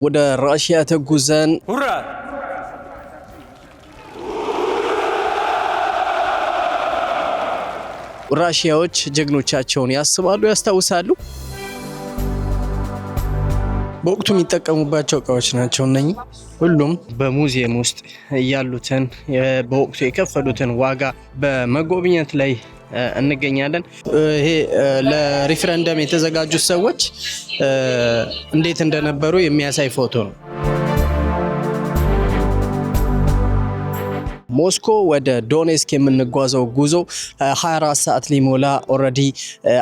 ወደ ራሽያ ተጉዘን ሁራ ራሽያዎች ጀግኖቻቸውን ያስባሉ ያስታውሳሉ። በወቅቱ የሚጠቀሙባቸው እቃዎች ናቸው እነኚህ ሁሉም በሙዚየም ውስጥ ያሉትን በወቅቱ የከፈሉትን ዋጋ በመጎብኘት ላይ እንገኛለን። ይሄ ለሪፈረንደም የተዘጋጁት ሰዎች እንዴት እንደነበሩ የሚያሳይ ፎቶ ነው። ሞስኮ ወደ ዶኔስክ የምንጓዘው ጉዞ 24 ሰዓት ሊሞላ ኦሬዲ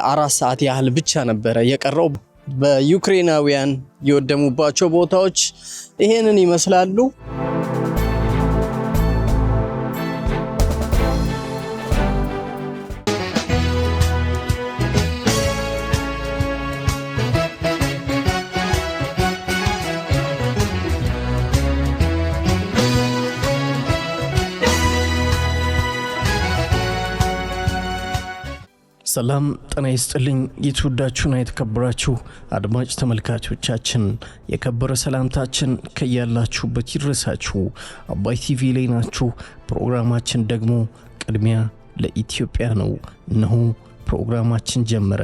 4 ሰዓት ያህል ብቻ ነበረ የቀረው። በዩክሬናውያን የወደሙባቸው ቦታዎች ይሄንን ይመስላሉ። ሰላም ጤና ይስጥልኝ። የተወዳችሁና የተከበራችሁ አድማጭ ተመልካቾቻችን የከበረ ሰላምታችን ከያላችሁበት ይድረሳችሁ። አባይ ቲቪ ላይ ናችሁ። ፕሮግራማችን ደግሞ ቅድሚያ ለኢትዮጵያ ነው። እነሆ ፕሮግራማችን ጀመረ።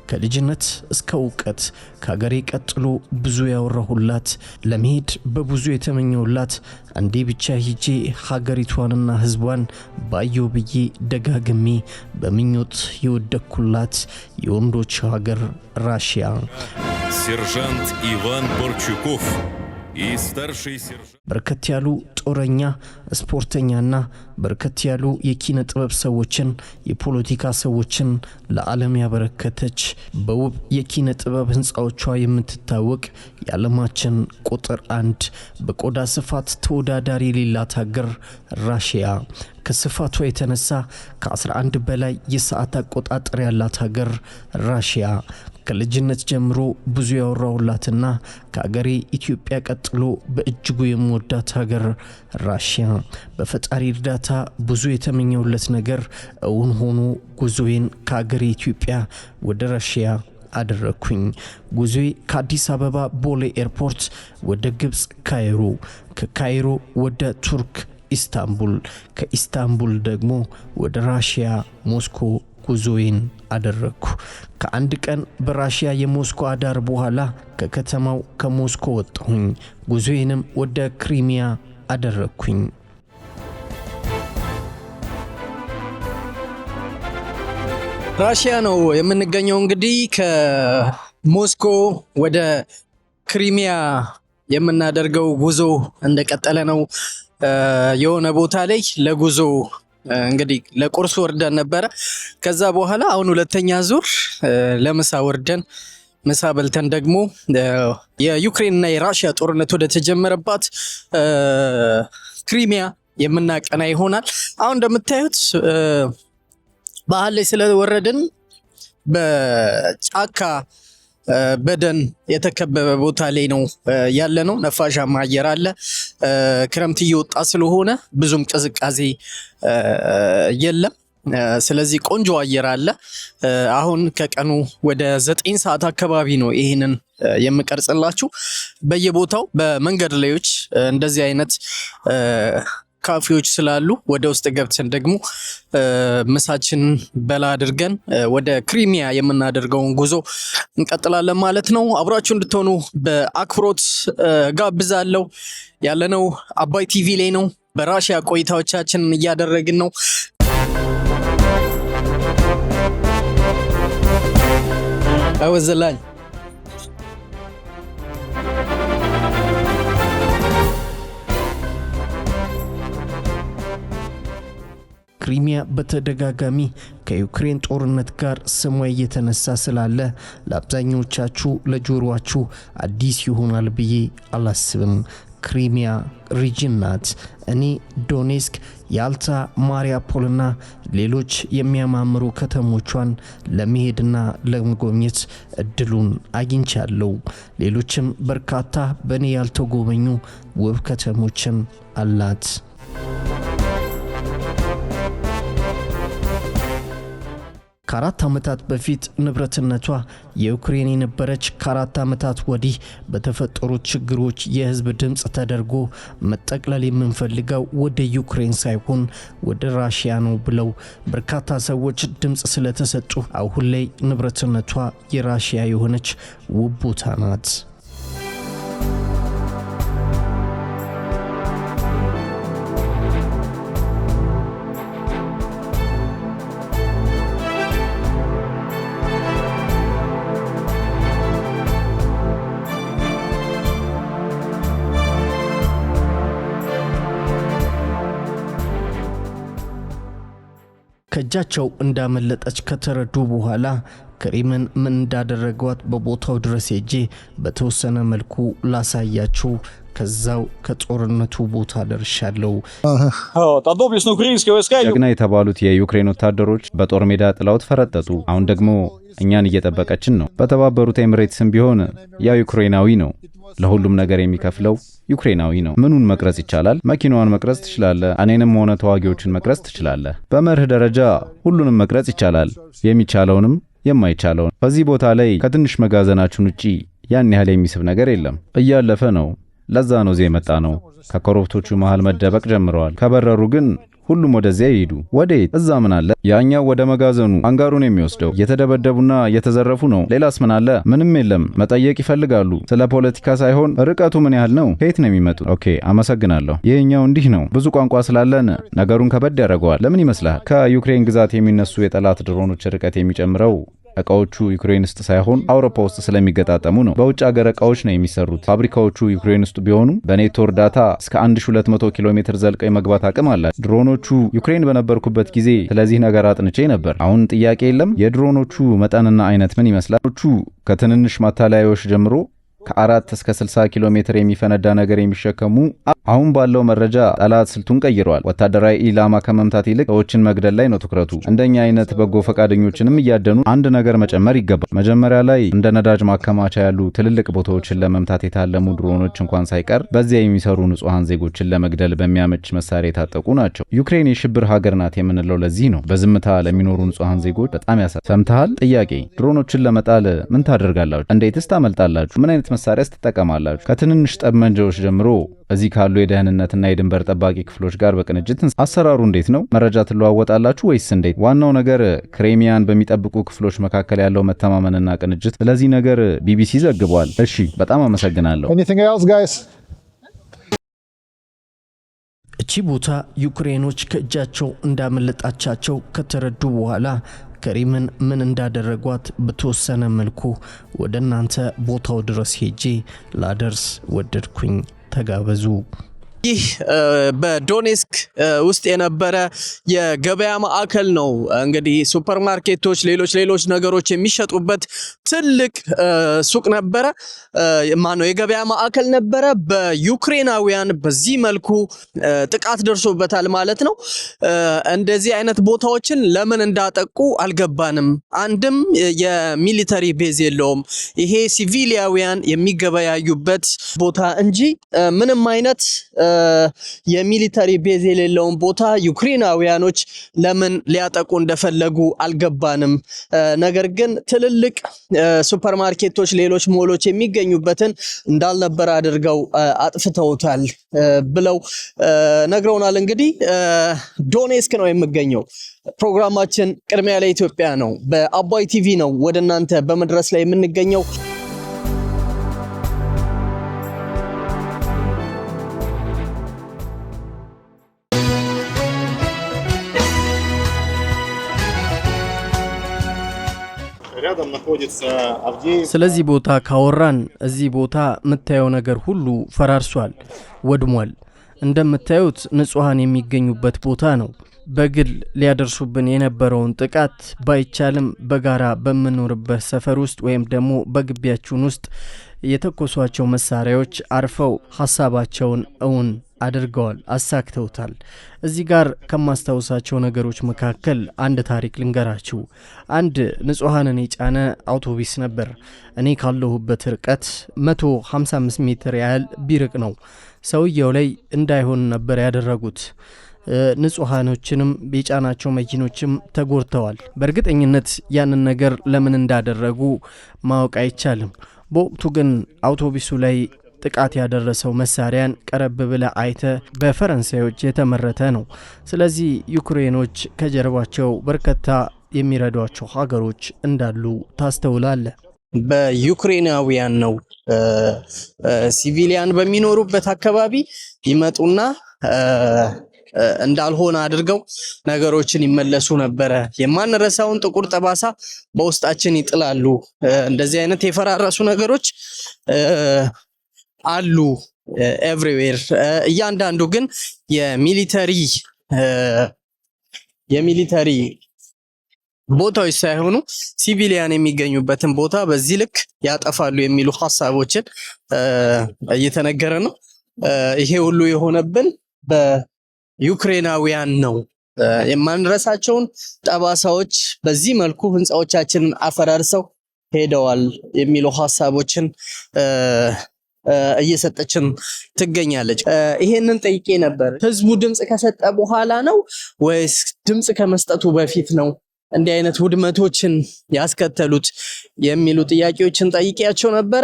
ከልጅነት እስከ እውቀት ከሀገሬ ቀጥሎ ብዙ ያወራሁላት ለመሄድ በብዙ የተመኘውላት አንዴ ብቻ ሂጄ ሀገሪቷንና ሕዝቧን ባየው ብዬ ደጋግሜ በምኞት የወደኩላት የወንዶች ሀገር ራሽያ። ሴርዣንት ኢቫን ቦርቹኮቭ በርከት ያሉ ጦረኛ ስፖርተኛና በርከት ያሉ የኪነ ጥበብ ሰዎችን የፖለቲካ ሰዎችን ለዓለም ያበረከተች በውብ የኪነ ጥበብ ህንጻዎቿ የምትታወቅ የዓለማችን ቁጥር 1 በቆዳ ስፋት ተወዳዳሪ የሌላት ሀገር ራሽያ ከስፋቷ የተነሳ ከ11 በላይ የሰዓት አቆጣጠር ያላት ሀገር ራሽያ ከልጅነት ጀምሮ ብዙ ያወራሁላትና ከሀገሬ ኢትዮጵያ ቀጥሎ በእጅጉ የምወዳት ሀገር ራሽያ በፈጣሪ እርዳታ ብዙ የተመኘውለት ነገር እውን ሆኖ ጉዞዬን ከሀገሬ ኢትዮጵያ ወደ ራሽያ አደረኩኝ። ጉዞዬ ከአዲስ አበባ ቦሌ ኤርፖርት ወደ ግብጽ ካይሮ፣ ከካይሮ ወደ ቱርክ ኢስታንቡል፣ ከኢስታንቡል ደግሞ ወደ ራሽያ ሞስኮ ጉዞዬን አደረኩ። ከአንድ ቀን በራሽያ የሞስኮ አዳር በኋላ ከከተማው ከሞስኮ ወጣሁኝ። ጉዞዬንም ወደ ክሪሚያ አደረኩኝ። ራሽያ ነው የምንገኘው። እንግዲህ ከሞስኮ ወደ ክሪሚያ የምናደርገው ጉዞ እንደቀጠለ ነው። የሆነ ቦታ ላይ ለጉዞ እንግዲህ ለቁርስ ወርደን ነበረ። ከዛ በኋላ አሁን ሁለተኛ ዙር ለምሳ ወርደን ምሳ በልተን ደግሞ የዩክሬንና የራሽያ ጦርነት ወደ ተጀመረባት ክሪሚያ የምናቀና ይሆናል። አሁን እንደምታዩት ባህል ላይ ስለወረድን በጫካ በደን የተከበበ ቦታ ላይ ነው ያለ ነው። ነፋሻማ አየር አለ። ክረምት እየወጣ ስለሆነ ብዙም ቅዝቃዜ የለም። ስለዚህ ቆንጆ አየር አለ። አሁን ከቀኑ ወደ 9 ሰዓት አካባቢ ነው ይሄንን የምቀርጽላችሁ። በየቦታው በመንገድ ላዮች እንደዚህ አይነት ካፌዎች ስላሉ ወደ ውስጥ ገብተን ደግሞ ምሳችን በላ አድርገን ወደ ክሪሚያ የምናደርገውን ጉዞ እንቀጥላለን ማለት ነው። አብራችሁ እንድትሆኑ በአክብሮት ጋብዛለሁ። ያለነው አባይ ቲቪ ላይ ነው። በራሽያ ቆይታዎቻችንን እያደረግን ነው። አወዘላኝ ክሪሚያ በተደጋጋሚ ከዩክሬን ጦርነት ጋር ስሟ እየተነሳ ስላለ ለአብዛኞቻችሁ ለጆሮአችሁ አዲስ ይሆናል ብዬ አላስብም። ክሪሚያ ሪጅን ናት። እኔ ዶኔስክ፣ ያልታ፣ ማሪያፖልና ሌሎች የሚያማምሩ ከተሞቿን ለመሄድና ለመጎብኘት እድሉን አግኝቻለሁ። ሌሎችም በርካታ በእኔ ያልተጎበኙ ውብ ከተሞችን አላት። ከ4 ዓመታት በፊት ንብረትነቷ የዩክሬን የነበረች ከ4 ዓመታት ወዲህ በተፈጠሩ ችግሮች የህዝብ ድምጽ ተደርጎ መጠቅለል የምንፈልገው ወደ ዩክሬን ሳይሆን ወደ ራሽያ ነው ብለው በርካታ ሰዎች ድምጽ ስለተሰጡ አሁን ላይ ንብረትነቷ የራሽያ የሆነች ውብ ቦታ ናት። ከጃቸው እንዳመለጠች ከተረዱ በኋላ ክሬምን ምን እንዳደረጓት በቦታው ድረስ ሄጄ በተወሰነ መልኩ ላሳያችሁ ከዛው ከጦርነቱ ቦታ ደርሻለሁ። ጀግና የተባሉት የዩክሬን ወታደሮች በጦር ሜዳ ጥላውት ፈረጠጡ። አሁን ደግሞ እኛን እየጠበቀችን ነው። በተባበሩት ኤሚሬትስም ቢሆን ያ ዩክሬናዊ ነው። ለሁሉም ነገር የሚከፍለው ዩክሬናዊ ነው። ምኑን መቅረጽ ይቻላል? መኪናዋን መቅረጽ ትችላለህ። እኔንም ሆነ ተዋጊዎችን መቅረጽ ትችላለህ። በመርህ ደረጃ ሁሉንም መቅረጽ ይቻላል፣ የሚቻለውንም የማይቻለውን። በዚህ ቦታ ላይ ከትንሽ መጋዘናችን ውጪ ያን ያህል የሚስብ ነገር የለም። እያለፈ ነው። ለዛ ነው እዚህ የመጣ ነው። ከኮረብቶቹ መሃል መደበቅ ጀምረዋል። ከበረሩ ግን ሁሉም ወደዚያ ይሄዱ። ወዴት? እዛ ምን አለ? ያኛው ወደ መጋዘኑ አንጋሩን የሚወስደው። እየተደበደቡና እየተዘረፉ ነው። ሌላስ ምን አለ? ምንም የለም። መጠየቅ ይፈልጋሉ። ስለ ፖለቲካ ሳይሆን ርቀቱ ምን ያህል ነው? ከየት ነው የሚመጡት? ኦኬ፣ አመሰግናለሁ። ይሄኛው እንዲህ ነው። ብዙ ቋንቋ ስላለን ነገሩን ከበድ ያደርገዋል። ለምን ይመስላል? ከዩክሬን ግዛት የሚነሱ የጠላት ድሮኖች ርቀት የሚጨምረው እቃዎቹ ዩክሬን ውስጥ ሳይሆን አውሮፓ ውስጥ ስለሚገጣጠሙ ነው። በውጭ ሀገር እቃዎች ነው የሚሰሩት። ፋብሪካዎቹ ዩክሬን ውስጥ ቢሆኑ በኔቶ እርዳታ እስከ 1200 ኪሎ ሜትር ዘልቀው የመግባት አቅም አላቸው። ድሮኖቹ ዩክሬን በነበርኩበት ጊዜ ስለዚህ ነገር አጥንቼ ነበር። አሁን ጥያቄ የለም። የድሮኖቹ መጠንና አይነት ምን ይመስላል? ከትንንሽ ማታለያዎች ጀምሮ ከ4 እስከ 60 ኪሎ ሜትር የሚፈነዳ ነገር የሚሸከሙ። አሁን ባለው መረጃ ጠላት ስልቱን ቀይሯል። ወታደራዊ ኢላማ ከመምታት ይልቅ ሰዎችን መግደል ላይ ነው ትኩረቱ። እንደኛ አይነት በጎ ፈቃደኞችንም እያደኑ አንድ ነገር መጨመር ይገባል። መጀመሪያ ላይ እንደ ነዳጅ ማከማቻ ያሉ ትልልቅ ቦታዎችን ለመምታት የታለሙ ድሮኖች እንኳን ሳይቀር በዚያ የሚሰሩ ንጹሃን ዜጎችን ለመግደል በሚያመች መሳሪያ የታጠቁ ናቸው። ዩክሬን የሽብር ሀገር ናት የምንለው ለዚህ ነው። በዝምታ ለሚኖሩ ንጹሃን ዜጎች በጣም ሰምተሃል? ጥያቄ፣ ድሮኖችን ለመጣል ምን ታደርጋላችሁ? እንዴትስ ታመልጣላችሁ? ምን አይነት መሳሪያስ ትጠቀማላችሁ? ከትንንሽ ጠመንጃዎች ጀምሮ እዚህ ካሉ የደህንነትና የድንበር ጠባቂ ክፍሎች ጋር በቅንጅት አሰራሩ እንዴት ነው? መረጃ ትለዋወጣላችሁ ወይስ እንዴት? ዋናው ነገር ክሬሚያን በሚጠብቁ ክፍሎች መካከል ያለው መተማመንና ቅንጅት። ስለዚህ ነገር ቢቢሲ ዘግቧል። እሺ፣ በጣም አመሰግናለሁ። እቺ ቦታ ዩክሬኖች ከእጃቸው እንዳመለጣቻቸው ከተረዱ በኋላ ክሬምን ምን እንዳደረጓት በተወሰነ መልኩ ወደ እናንተ ቦታው ድረስ ሄጄ ላደርስ ወደድኩኝ። ተጋበዙ። ይህ በዶኔስክ ውስጥ የነበረ የገበያ ማዕከል ነው። እንግዲህ ሱፐርማርኬቶች፣ ሌሎች ነገሮች የሚሸጡበት ትልቅ ሱቅ ነበረ። የገበያ ማዕከል ነበረ። በዩክሬናውያን በዚህ መልኩ ጥቃት ደርሶበታል ማለት ነው። እንደዚህ አይነት ቦታዎችን ለምን እንዳጠቁ አልገባንም። አንድም የሚሊተሪ ቤዝ የለውም። ይሄ ሲቪሊያውያን የሚገበያዩበት ቦታ እንጂ ምንም አይነት የሚሊተሪ ቤዝ የሌለውን ቦታ ዩክሬናውያኖች ለምን ሊያጠቁ እንደፈለጉ አልገባንም። ነገር ግን ትልልቅ ሱፐርማርኬቶች፣ ሌሎች ሞሎች የሚገኙበትን እንዳልነበር አድርገው አጥፍተውታል ብለው ነግረውናል። እንግዲህ ዶኔስክ ነው የሚገኘው። ፕሮግራማችን ቅድሚያ ለኢትዮጵያ ነው። በአባይ ቲቪ ነው ወደ እናንተ በመድረስ ላይ የምንገኘው። ስለዚህ ቦታ ካወራን እዚህ ቦታ የምታየው ነገር ሁሉ ፈራርሷል፣ ወድሟል። እንደምታዩት ንጹሃን የሚገኙበት ቦታ ነው። በግል ሊያደርሱብን የነበረውን ጥቃት ባይቻልም በጋራ በመኖርበት ሰፈር ውስጥ ወይም ደግሞ በግቢያችን ውስጥ የተኮሷቸው መሳሪያዎች አርፈው ሐሳባቸውን እውን አድርገዋል፣ አሳክተውታል። እዚህ ጋር ከማስታውሳቸው ነገሮች መካከል አንድ ታሪክ ልንገራችሁ። አንድ ንጹሃንን የጫነ አውቶቡስ ነበር። እኔ ካለሁበት ርቀት 155 ሜትር ያህል ቢርቅ ነው። ሰውየው ላይ እንዳይሆን ነበር ያደረጉት። ንጹሃኖችንም የጫናቸው መኪኖችም ተጎድተዋል። በእርግጠኝነት ያንን ነገር ለምን እንዳደረጉ ማወቅ አይቻልም። በወቅቱ ግን አውቶቡሱ ላይ ጥቃት ያደረሰው መሳሪያን ቀረብ ብለ አይተ በፈረንሳዮች የተመረተ ነው። ስለዚህ ዩክሬኖች ከጀርባቸው በርካታ የሚረዷቸው ሀገሮች እንዳሉ ታስተውላለ። በዩክሬናውያን ነው ሲቪሊያን በሚኖሩበት አካባቢ ይመጡና እንዳልሆነ አድርገው ነገሮችን ይመለሱ ነበረ። የማንረሳውን ጥቁር ጠባሳ በውስጣችን ይጥላሉ። እንደዚህ አይነት የፈራረሱ ነገሮች አሉ ኤቭሪዌር። እያንዳንዱ ግን የሚሊተሪ ቦታዎች ሳይሆኑ ሲቪሊያን የሚገኙበትን ቦታ በዚህ ልክ ያጠፋሉ የሚሉ ሐሳቦችን እየተነገረ ነው። ይሄ ሁሉ የሆነብን በዩክሬናውያን ነው። የማንረሳቸውን ጠባሳዎች በዚህ መልኩ ህንፃዎቻችንን አፈራርሰው ሄደዋል የሚሉ ሐሳቦችን እየሰጠችን ትገኛለች። ይሄንን ጠይቄ ነበር። ህዝቡ ድምጽ ከሰጠ በኋላ ነው ወይስ ድምጽ ከመስጠቱ በፊት ነው እንዲህ አይነት ውድመቶችን ያስከተሉት የሚሉ ጥያቄዎችን ጠይቄያቸው ነበረ።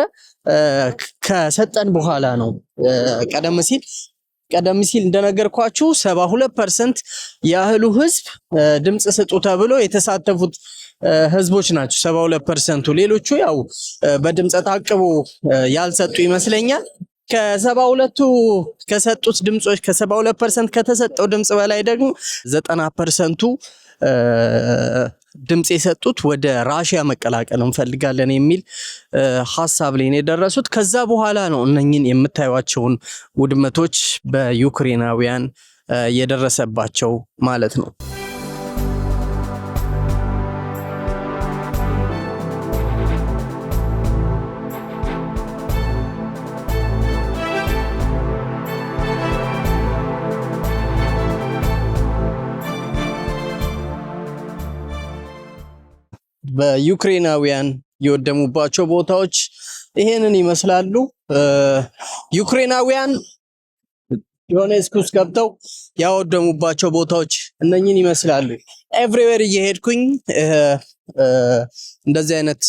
ከሰጠን በኋላ ነው። ቀደም ሲል እንደነገርኳችሁ 72% ያህሉ ህዝብ ድምጽ ስጡ ተብሎ የተሳተፉት ህዝቦች ናቸው 72%። ሌሎቹ ያው በድምጽ ታቅቦ ያልሰጡ ይመስለኛል። ከ72ቱ ከሰጡት ድምጾች ከ72% ከተሰጠው ድምጽ በላይ ደግሞ 90%ቱ ድምጽ የሰጡት ወደ ራሽያ መቀላቀል እንፈልጋለን የሚል ሐሳብ ላይ ነው የደረሱት። ከዛ በኋላ ነው እነኚህን የምታዩዋቸውን ውድመቶች በዩክሬናውያን የደረሰባቸው ማለት ነው። በዩክሬናውያን የወደሙባቸው ቦታዎች ይሄንን ይመስላሉ። ዩክሬናውያን ዶኔትስክ ውስጥ ገብተው ያወደሙባቸው ቦታዎች እነኚህን ይመስላሉ። ኤቭሪዌር እየሄድኩኝ እንደዚህ አይነት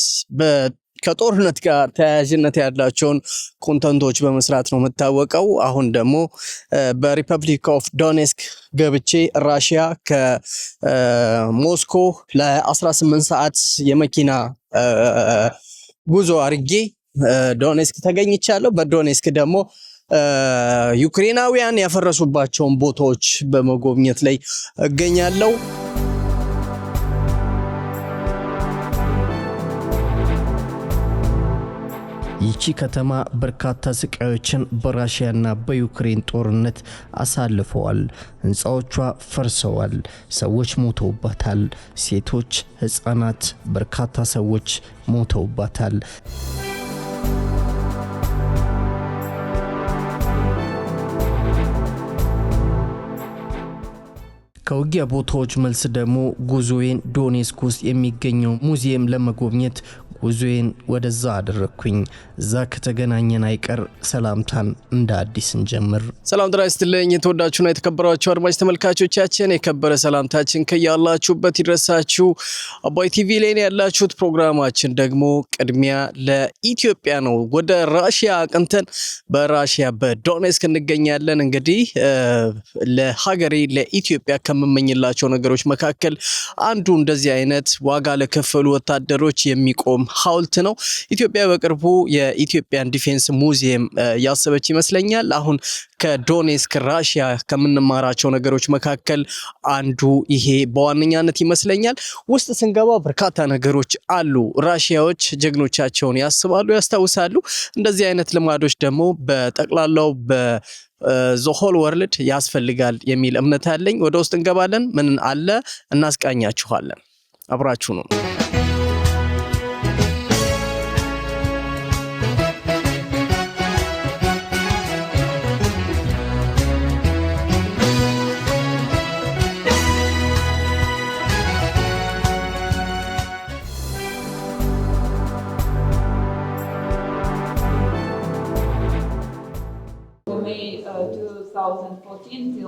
ከጦርነት ጋር ተያያዥነት ያላቸውን ኮንተንቶች በመስራት ነው የምታወቀው። አሁን ደግሞ በሪፐብሊክ ኦፍ ዶኔትስክ ገብቼ ራሽያ ከሞስኮ ለ18 ሰዓት የመኪና ጉዞ አድርጌ ዶኔትስክ ተገኝቻለሁ። በዶኔትስክ ደግሞ ዩክሬናውያን ያፈረሱባቸውን ቦታዎች በመጎብኘት ላይ እገኛለሁ። ይቺ ከተማ በርካታ ስቃዮችን በራሽያና በዩክሬን ጦርነት አሳልፈዋል። ህንፃዎቿ ፈርሰዋል። ሰዎች ሞተውባታል። ሴቶች፣ ህፃናት፣ በርካታ ሰዎች ሞተውባታል። ከውጊያ ቦታዎች መልስ ደግሞ ጉዞዬን ዶኔትስክ ውስጥ የሚገኘው ሙዚየም ለመጎብኘት ጉዞዬን ወደዛ አደረኩኝ። እዛ ከተገናኘን አይቀር ሰላምታን እንደ አዲስ እንጀምር። ሰላም ጤና ይስጥልኝ የተወዳችሁና የተከበራችሁ አድማጭ ተመልካቾቻችን፣ የከበረ ሰላምታችን ከያላችሁበት ይድረሳችሁ። አባይ ቲቪ ላይ ያላችሁት ፕሮግራማችን ደግሞ ቅድሚያ ለኢትዮጵያ ነው። ወደ ራሽያ አቅንተን በራሽያ በዶኔትስክ እንገኛለን። እንግዲህ ለሀገሬ ለኢትዮጵያ ከምመኝላቸው ነገሮች መካከል አንዱ እንደዚህ አይነት ዋጋ ለከፈሉ ወታደሮች የሚቆም ሐውልት ነው። ኢትዮጵያ በቅርቡ የኢትዮጵያን ዲፌንስ ሙዚየም ያሰበች ይመስለኛል። አሁን ከዶኔትስክ ራሽያ ከምንማራቸው ነገሮች መካከል አንዱ ይሄ በዋነኛነት ይመስለኛል። ውስጥ ስንገባ በርካታ ነገሮች አሉ። ራሽያዎች ጀግኖቻቸውን ያስባሉ፣ ያስታውሳሉ። እንደዚህ አይነት ልማዶች ደግሞ በጠቅላላው በዘሆል ወርልድ ያስፈልጋል የሚል እምነት አለኝ። ወደ ውስጥ እንገባለን። ምን አለ እናስቃኛችኋለን። አብራችሁ ነው።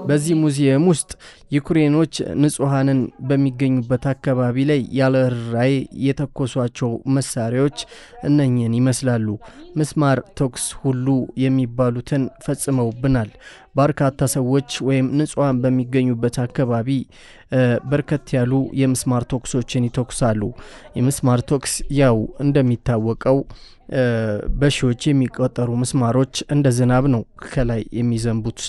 በዚህ ሙዚየም ውስጥ ዩክሬኖች ንጹሃንን በሚገኙበት አካባቢ ላይ ያለ ርኅራኄ የተኮሷቸው መሳሪያዎች እነኝህን ይመስላሉ። ምስማር ተኩስ ሁሉ የሚባሉትን ፈጽመውብናል። በርካታ ሰዎች ወይም ንጹሃን በሚገኙበት አካባቢ በርከት ያሉ የምስማር ተኩሶችን ይተኩሳሉ። የምስማር ተኩስ ያው እንደሚታወቀው በሺዎች የሚቆጠሩ ምስማሮች እንደ ዝናብ ነው ከላይ የሚዘንቡት።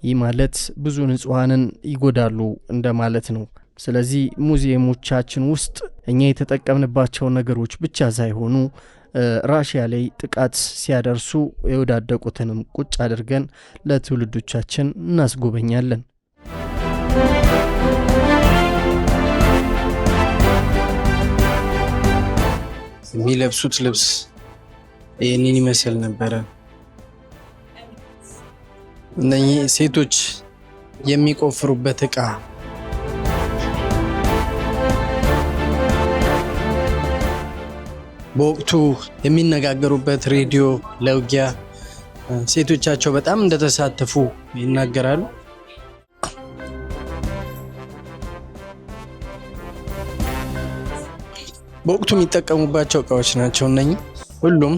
ይህ ማለት ብዙ ንጹሃንን ይጎዳሉ እንደማለት ነው። ስለዚህ ሙዚየሞቻችን ውስጥ እኛ የተጠቀምንባቸው ነገሮች ብቻ ሳይሆኑ ራሽያ ላይ ጥቃት ሲያደርሱ የወዳደቁትንም ቁጭ አድርገን ለትውልዶቻችን እናስጎበኛለን። የሚለብሱት ልብስ ይህንን ይመስል ነበረ። እነኚህ ሴቶች የሚቆፍሩበት እቃ፣ በወቅቱ የሚነጋገሩበት ሬዲዮ፣ ለውጊያ ሴቶቻቸው በጣም እንደተሳተፉ ይናገራሉ። በወቅቱ የሚጠቀሙባቸው እቃዎች ናቸው እነኚህ ሁሉም።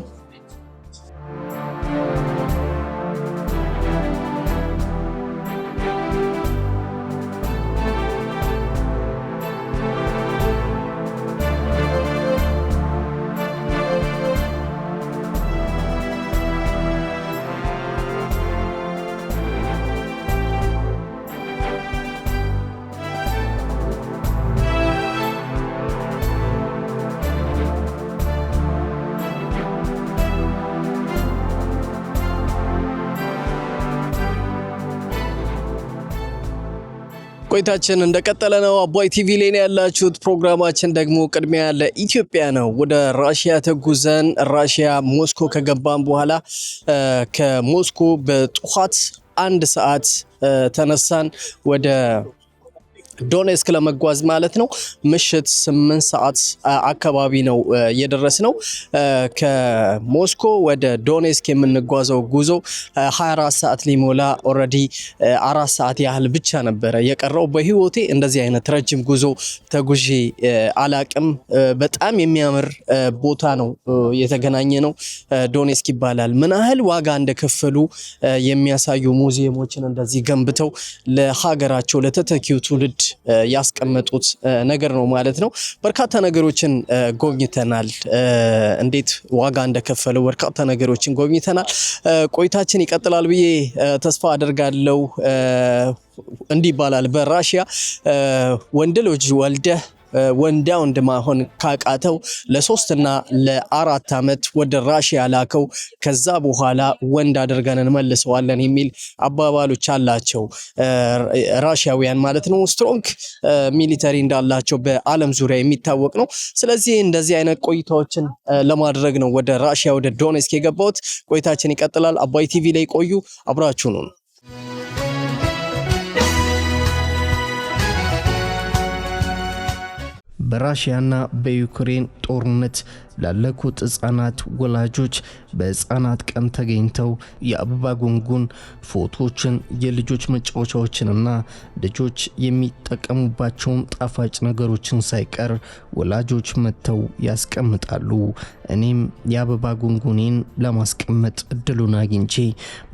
ቆይታችን እንደቀጠለ ነው። አባይ ቲቪ ላይ ነው ያላችሁት። ፕሮግራማችን ደግሞ ቅድሚያ ለኢትዮጵያ ነው። ወደ ራሽያ ተጉዘን ራሽያ ሞስኮ ከገባን በኋላ ከሞስኮ በጠዋት 1 ሰዓት ተነሳን ወደ ዶኔስክ ለመጓዝ ማለት ነው። ምሽት 8 ሰዓት አካባቢ ነው የደረስነው። ከሞስኮ ወደ ዶኔስክ የምንጓዘው ጉዞ 24 ሰዓት ሊሞላ ኦልሬዲ 4 ሰዓት ያህል ብቻ ነበረ የቀረው። በህይወቴ እንደዚህ አይነት ረጅም ጉዞ ተጉዤ አላቅም። በጣም የሚያምር ቦታ ነው የተገናኘ ነው። ዶኔስክ ይባላል። ምን ያህል ዋጋ እንደከፈሉ የሚያሳዩ ሙዚየሞችን እንደዚህ ገንብተው ለሀገራቸው ለተተኪው ትውልድ ያስቀመጡት ነገር ነው ማለት ነው። በርካታ ነገሮችን ጎብኝተናል። እንዴት ዋጋ እንደከፈሉ በርካታ ነገሮችን ጎብኝተናል። ቆይታችን ይቀጥላል ብዬ ተስፋ አደርጋለሁ። እንዲህ ይባላል በራሽያ ወንድ ልጅ ወልደህ ወንዳ ወንድ ማሆን ካቃተው ለ3 እና ለ4 ዓመት ወደ ራሽያ ላከው፣ ከዛ በኋላ ወንድ አድርገን እንመልሰዋለን የሚል አባባሎች አላቸው ራሽያውያን ማለት ነው። ስትሮንግ ሚሊተሪ እንዳላቸው በዓለም ዙሪያ የሚታወቅ ነው። ስለዚህ እንደዚህ አይነት ቆይታዎችን ለማድረግ ነው ወደ ራሽያ ወደ ዶኔስክ የገባሁት። ቆይታችን ይቀጥላል። አባይ ቲቪ ላይ ቆዩ፣ አብራችሁ ነው። በራሽያና በዩክሬን ጦርነት ላለቁት ህጻናት ወላጆች በህጻናት ቀን ተገኝተው የአበባ ጉንጉን ፎቶዎችን፣ የልጆች መጫወቻዎችንና ልጆች የሚጠቀሙባቸውን ጣፋጭ ነገሮችን ሳይቀር ወላጆች መጥተው ያስቀምጣሉ። እኔም የአበባ ጉንጉኔን ለማስቀመጥ እድሉን አግኝቼ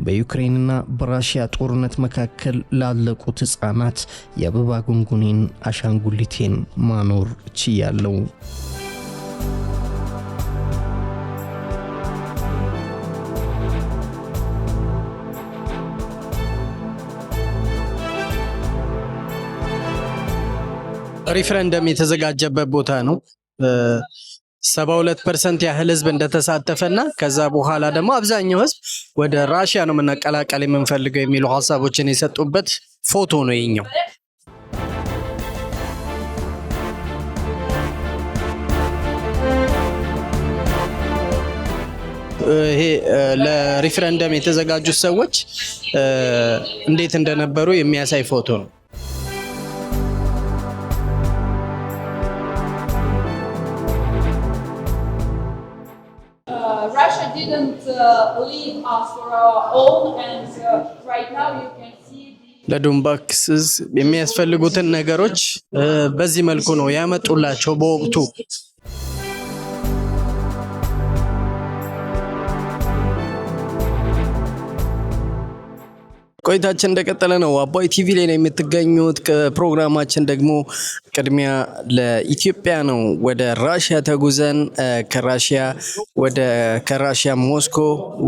በዩክሬንና በራሽያ ጦርነት መካከል ላለቁት ህጻናት የአበባ ጉንጉኔን አሻንጉሊቴን ማኖር ችያለሁ። ሪፍረንደም የተዘጋጀበት ቦታ ነው። 72% ያህል ህዝብ እንደተሳተፈና ከዛ በኋላ ደግሞ አብዛኛው ህዝብ ወደ ራሽያ ነው መቀላቀል የምንፈልገው የሚሉ ሐሳቦችን የሰጡበት ፎቶ ነው የኛው። ይሄ ለሪፍረንደም የተዘጋጁት ሰዎች እንዴት እንደነበሩ የሚያሳይ ፎቶ ነው። Russia didn't live for our own, and right now you can see ለዶንባክስ የሚያስፈልጉትን ነገሮች በዚህ መልኩ ነው ያመጡላቸው በወቅቱ። ቆይታችን እንደቀጠለ ነው። አባይ ቲቪ ላይ ነው የምትገኙት። ፕሮግራማችን ደግሞ ቅድሚያ ለኢትዮጵያ ነው። ወደ ራሽያ ተጉዘን ከራሽያ ሞስኮ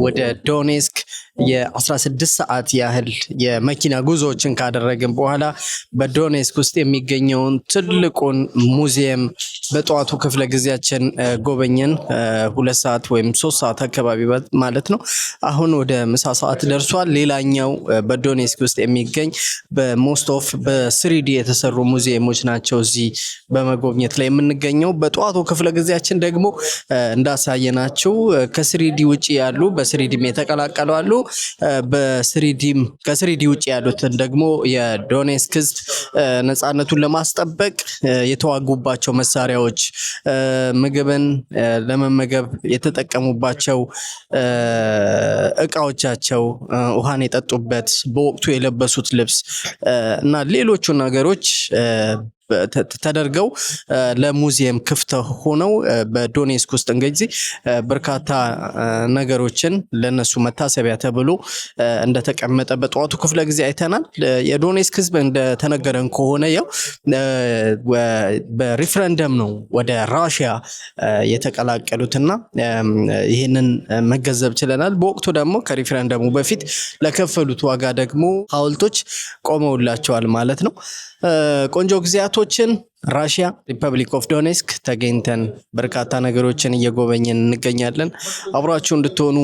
ወደ ዶኔስክ የ16 ሰዓት ያህል የመኪና ጉዞዎችን ካደረግን በኋላ በዶኔስክ ውስጥ የሚገኘውን ትልቁን ሙዚየም በጠዋቱ ክፍለ ጊዜያችን ጎበኘን። 2 ሰዓት ወይም 3 ሰዓት አካባቢ ማለት ነው። አሁን ወደ ምሳ ሰዓት ደርሷል። ሌላኛው በዶኔስክ ውስጥ የሚገኝ በሞስቶፍ በስሪዲ የተሰሩ ሙዚየሞች ናቸው እዚህ በመጎብኘት ላይ የምንገኘው። በጠዋቱ ክፍለ ጊዜያችን ደግሞ እንዳሳየናችሁ ከስሪዲ ውጪ ያሉ በስሪዲም የተቀላቀሉ አሉ። ከስሪዲ ውጪ ያሉትን ደግሞ የዶኔስክ ህዝብ ነፃነቱን ለማስጠበቅ የተዋጉባቸው መሳሪያዎች፣ ምግብን ለመመገብ የተጠቀሙባቸው እቃዎቻቸው፣ ውሃን የጠጡበት፣ በወቅቱ የለበሱት ልብስ እና ሌሎቹ ነገሮች ተደርገው ለሙዚየም ክፍት ሆነው በዶኔስክ ውስጥ እንግዲህ በርካታ ነገሮችን ለነሱ መታሰቢያ ተብሎ እንደተቀመጠ በጠዋቱ ክፍለ ጊዜ አይተናል። የዶኔስክ ህዝብ እንደተነገረን ከሆነ ያው በሪፍረንደም ነው ወደ ራሽያ የተቀላቀሉትና ይህንን መገንዘብ ችለናል። በወቅቱ ደግሞ ከሪፍረንደሙ በፊት ለከፈሉት ዋጋ ደግሞ ሐውልቶች ቆመውላቸዋል ማለት ነው። ቆንጆ ጊዜያቶችን ራሽያ ሪፐብሊክ ኦፍ ዶኔስክ ተገኝተን በርካታ ነገሮችን እየጎበኘን እንገኛለን። አብራችሁ እንድትሆኑ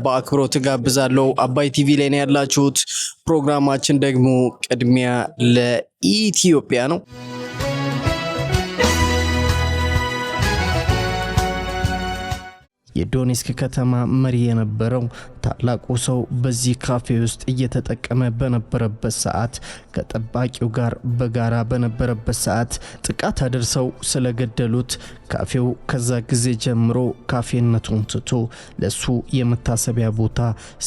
በአክብሮት ጋብዛለሁ። አባይ ቲቪ ላይ ነው ያላችሁት። ፕሮግራማችን ደግሞ ቅድሚያ ለኢትዮጵያ ነው። የዶኔስክ ከተማ መሪ የነበረው ታላቁ ሰው በዚህ ካፌ ውስጥ እየተጠቀመ በነበረበት ሰዓት ከጠባቂው ጋር በጋራ በነበረበት ሰዓት ጥቃት አድርሰው ስለገደሉት ካፌው ከዛ ጊዜ ጀምሮ ካፌነቱን ትቶ ለሱ የመታሰቢያ ቦታ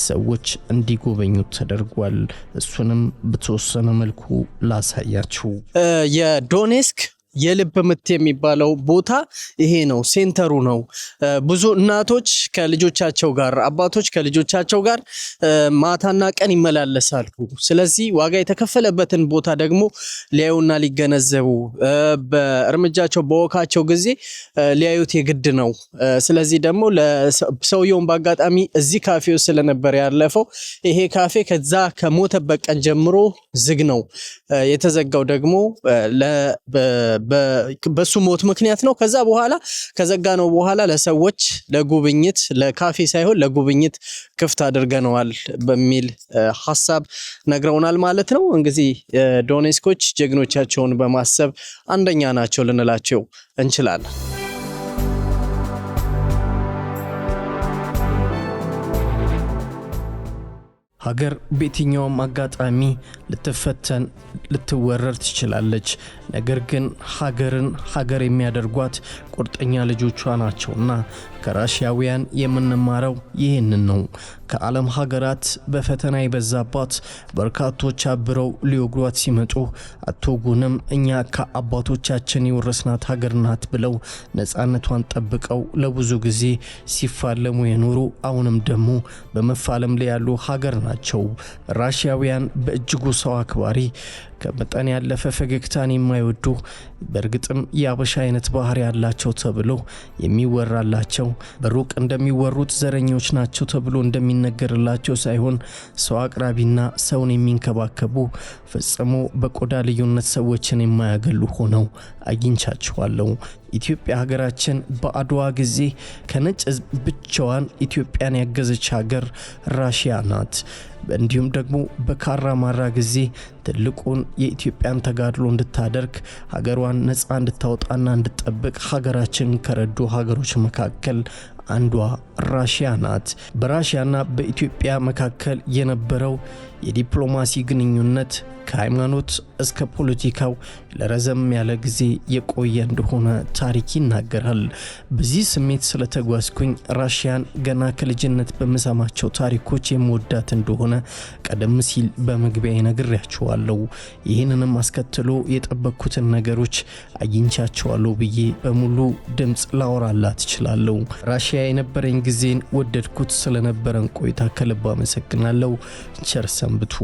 ሰዎች እንዲጎበኙት ተደርጓል። እሱንም በተወሰነ መልኩ ላሳያችሁ። የዶኔስክ የልብ ምት የሚባለው ቦታ ይሄ ነው፣ ሴንተሩ ነው። ብዙ እናቶች ከልጆቻቸው ጋር፣ አባቶች ከልጆቻቸው ጋር ማታና ቀን ይመላለሳሉ። ስለዚህ ዋጋ የተከፈለበትን ቦታ ደግሞ ሊያዩና ሊገነዘቡ በእርምጃቸው በወካቸው ጊዜ ሊያዩት የግድ ነው። ስለዚህ ደግሞ ለሰውየውን በአጋጣሚ እዚህ ካፌ ውስጥ ስለነበር ያለፈው ይሄ ካፌ ከዛ ከሞተበት ቀን ጀምሮ ዝግ ነው። የተዘጋው ደግሞ በሱ ሞት ምክንያት ነው። ከዛ በኋላ ከዘጋ ነው በኋላ ለሰዎች ለጉብኝት ለካፌ ሳይሆን ለጉብኝት ክፍት አድርገነዋል በሚል ሐሳብ ነግረውናል ማለት ነው። እንግዲህ ዶኔስኮች ጀግኖቻቸውን በማሰብ አንደኛ ናቸው ልንላቸው እንችላለን። ሀገር በየትኛውም አጋጣሚ ልትፈተን ልትወረር ትችላለች። ነገር ግን ሀገርን ሀገር የሚያደርጓት ቁርጠኛ ልጆቿ ናቸውና ከራሽያውያን የምንማረው ይህንን ነው። ከዓለም ሀገራት በፈተና የበዛባት በርካቶች አብረው ሊወግሯት ሲመጡ አትወጉንም፣ እኛ ከአባቶቻችን የወረስናት ሀገር ናት ብለው ነፃነቷን ጠብቀው ለብዙ ጊዜ ሲፋለሙ የኖሩ አሁንም ደግሞ በመፋለም ላይ ያሉ ሀገር ናቸው። ራሽያውያን በእጅጉ ሰው አክባሪ፣ ከመጠን ያለፈ ፈገግታን የማይወዱ በእርግጥም የአበሻ አይነት ባህሪ ያላቸው ተብሎ የሚወራላቸው በሩቅ እንደሚወሩት ዘረኞች ናቸው ተብሎ እንደሚነገርላቸው ሳይሆን ሰው አቅራቢና ሰውን የሚንከባከቡ ፈጽሞ በቆዳ ልዩነት ሰዎችን የማያገሉ ሆነው አግኝቻቸዋለሁ። ኢትዮጵያ ሀገራችን በአድዋ ጊዜ ከነጭ ብቻዋን ኢትዮጵያን ያገዘች ሀገር ራሽያ ናት። እንዲሁም ደግሞ በካራ ማራ ጊዜ ትልቁን የኢትዮጵያን ተጋድሎ እንድታደርግ ሀገሯን ነፃ እንድታወጣና እንድትጠብቅ ሀገራችን ከረዱ ሀገሮች መካከል አንዷ ራሽያ ናት። በራሽያና በኢትዮጵያ መካከል የነበረው የዲፕሎማሲ ግንኙነት ከሃይማኖት እስከ ፖለቲካው ለረዘም ያለ ጊዜ የቆየ እንደሆነ ታሪክ ይናገራል። በዚህ ስሜት ስለተጓዝኩኝ ራሽያን ገና ከልጅነት በመሰማቸው ታሪኮች የምወዳት እንደሆነ ቀደም ሲል በመግቢያ ነግሬያችኋለሁ። ይህንንም አስከትሎ የጠበቅኩትን ነገሮች አግኝቻቸዋለሁ ብዬ በሙሉ ድምጽ ላወራላት እችላለሁ። ራሽያ የነበረኝ ጊዜን ወደድኩት። ስለነበረን ቆይታ ከልብ አመሰግናለሁ። ቸር ሰንብቱ።